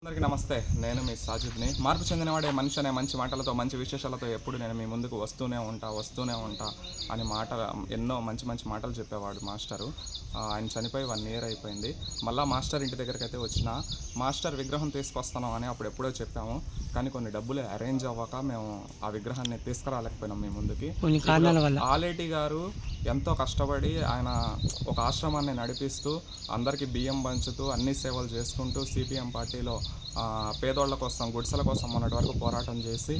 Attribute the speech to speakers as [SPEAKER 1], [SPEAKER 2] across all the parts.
[SPEAKER 1] అందరికీ నమస్తే. నేను మీ సాజిద్ని. మార్పు చెందినవాడే మనిషి అనే మంచి మాటలతో, మంచి విశేషాలతో ఎప్పుడు నేను మీ ముందుకు వస్తూనే ఉంటా అని ఎన్నో మంచి మంచి మాటలు చెప్పేవాడు మాస్టరు. ఆయన చనిపోయి 1 year అయిపోయింది. మళ్ళీ మాస్టర్ ఇంటి దగ్గరికి అయితే వచ్చిన మాస్టర్ విగ్రహం తీసుకొస్తాను అని అప్పుడు ఎప్పుడో చెప్పాము. కానీ కొన్ని డబ్బులు అరేంజ్ అవ్వక మేము ఆ విగ్రహాన్ని తీసుకురాలేకపోయినాం మీ ముందుకి.
[SPEAKER 2] కొన్ని కారణాల వల్ల
[SPEAKER 1] ఆలేటి గారు ఎంతో కష్టపడి ఆయన ఒక ఆశ్రమాన్ని నడిపిస్తూ అందరికీ బియ్యం పంచుతూ అన్ని సేవలు చేసుకుంటూ సిపిఎం పార్టీలో పేదోళ్ళ కోసం, గుడిసెల కోసం మొన్నటి వరకు పోరాటం చేసి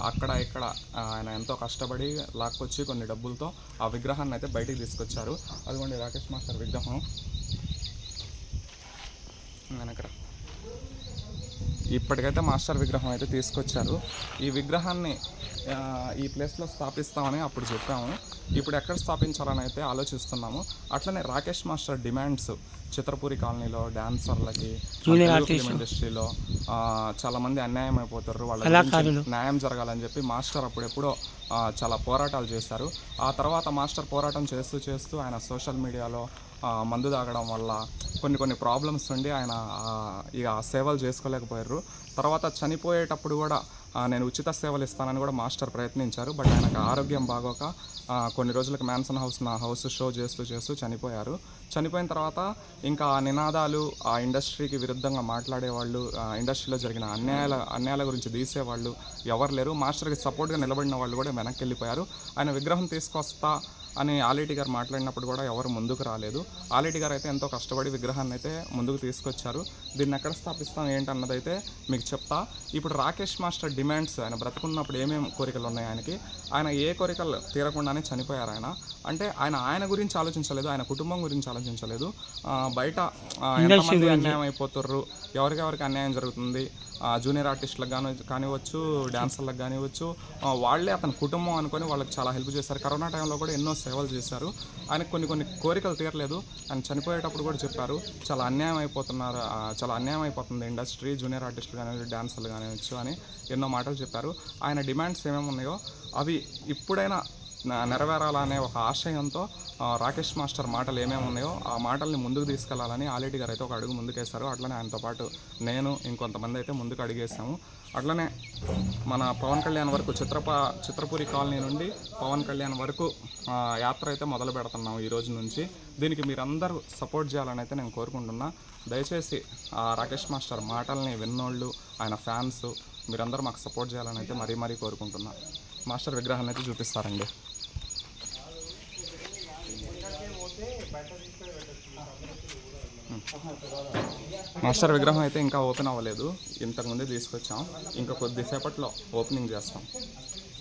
[SPEAKER 1] అక్కడ ఇక్కడ ఆయన ఎంతో కష్టపడి లాక్కొచ్చి కొన్ని డబ్బులతో ఆ విగ్రహాన్ని అయితే బయటికి తీసుకొచ్చారు. అదిగోండి రాకేష్ మాస్టర్ విగ్రహం వెనకరా. ఇప్పటికైతే మాస్టర్ విగ్రహం అయితే తీసుకొచ్చారు. ఈ విగ్రహాన్ని ఈ ప్లేస్లో స్థాపిస్తామని అప్పుడు చెప్పాము. ఇప్పుడు ఎక్కడ స్థాపించాలని అయితే ఆలోచిస్తున్నాము. అట్లనే రాకేష్ మాస్టర్ డిమాండ్స్ చిత్రపూరి కాలనీలో డాన్సర్లకి, ఫిల్మ్ ఇండస్ట్రీలో చాలామంది అన్యాయం అయిపోతారు, వాళ్ళకి న్యాయం జరగాలని చెప్పి మాస్టర్ అప్పుడెప్పుడో చాలా పోరాటాలు చేశారు. ఆ తర్వాత మాస్టర్ పోరాటం చేస్తూ ఆయన సోషల్ మీడియాలో మందు తాగడం వల్ల కొన్ని ప్రాబ్లమ్స్ ఉండి ఆయన ఇక సేవలు చేసుకోలేకపోయారు. తర్వాత చనిపోయేటప్పుడు కూడా నేను ఉచిత సేవలు ఇస్తానని కూడా మాస్టర్ ప్రయత్నించారు. బట్ ఆయనకు ఆరోగ్యం బాగోక కొన్ని రోజులకు మ్యాన్సన్ హౌస్ షో చేస్తూ చనిపోయారు. చనిపోయిన తర్వాత ఇంకా ఆ నినాదాలు, ఆ ఇండస్ట్రీకి విరుద్ధంగా మాట్లాడేవాళ్ళు, ఇండస్ట్రీలో జరిగిన అన్యాయాల గురించి తీసేవాళ్ళు ఎవరు లేరు. మాస్టర్కి సపోర్ట్గా నిలబడిన వాళ్ళు కూడా వెనక్కి వెళ్ళిపోయారు. ఆయన విగ్రహం తీసుకొస్తా అని ఆలేటి గారు మాట్లాడినప్పుడు కూడా ఎవరు ముందుకు రాలేదు. ఆలేటి గారు అయితే ఎంతో కష్టపడి విగ్రహాన్ని అయితే ముందుకు తీసుకొచ్చారు. దీన్ని ఎక్కడ స్థాపిస్తాం ఏంటన్నదైతే మీకు చెప్తా. ఇప్పుడు రాకేష్ మాస్టర్ డిమాండ్స్, ఆయన బ్రతుకున్నప్పుడు ఏమేమి కోరికలు ఉన్నాయి ఆయన ఏ కోరికలు తీరకుండానే చనిపోయారు. అంటే ఆయన గురించి ఆలోచించలేదు, ఆయన కుటుంబం గురించి ఆలోచించలేదు. బయట ఎంతమంది అన్యాయం అయిపోతుర్రు, ఎవరికెవరికి అన్యాయం జరుగుతుంది, జూనియర్ ఆర్టిస్టులకు కానివచ్చు, డాన్సర్లకు కానివచ్చు, వాళ్ళే అతని కుటుంబం అనుకొని వాళ్ళకి చాలా హెల్ప్ చేశారు. కరోనా టైంలో కూడా ఎన్నో సేవలు చేశారు. ఆయనకు కొన్ని కోరికలు తీరలేదు. ఆయన చనిపోయేటప్పుడు కూడా చెప్పారు, చాలా అన్యాయం అయిపోతుంది ఇండస్ట్రీ, జూనియర్ ఆర్టిస్టులు కానివచ్చు, డాన్సర్లు కానివచ్చు అని ఎన్నో మాటలు చెప్పారు. ఆయన డిమాండ్స్ ఏమేమి ఉన్నాయో అవి ఇప్పుడైనా నెరవేరాలనే ఒక ఆశయంతో రాకేష్ మాస్టర్ మాటలు ఏమేమి ఉన్నాయో ఆ మాటల్ని ముందుకు తీసుకెళ్లాలని ఆలేటి గారు అయితే ఒక అడుగు ముందుకేశారు. అట్లనే ఆయనతో పాటు నేను ఇంకొంతమంది అయితే ముందుకు అడిగేసాము. అట్లనే మన పవన్ కళ్యాణ్ వరకు చిత్రపూరి కాలనీ నుండి పవన్ కళ్యాణ్ వరకు యాత్ర అయితే మొదలు పెడుతున్నాం ఈ రోజు నుంచి. దీనికి మీరందరూ సపోర్ట్ చేయాలని అయితే నేను కోరుకుంటున్నా. దయచేసి రాకేష్ మాస్టర్ మాటల్ని విన్నోళ్ళు, ఆయన ఫ్యాన్స్ మీరందరూ మాకు సపోర్ట్ చేయాలని అయితే మరీ కోరుకుంటున్నా. మాస్టర్ విగ్రహాన్ని అయితే చూపిస్తారండి. మాస్టర్ విగ్రహం అయితే ఇంకా ఓపెన్ అవ్వలేదు, ఇంతకుముందే తీసుకొచ్చాం. ఇంకా కొద్దిసేపట్లో ఓపెనింగ్ చేస్తాం.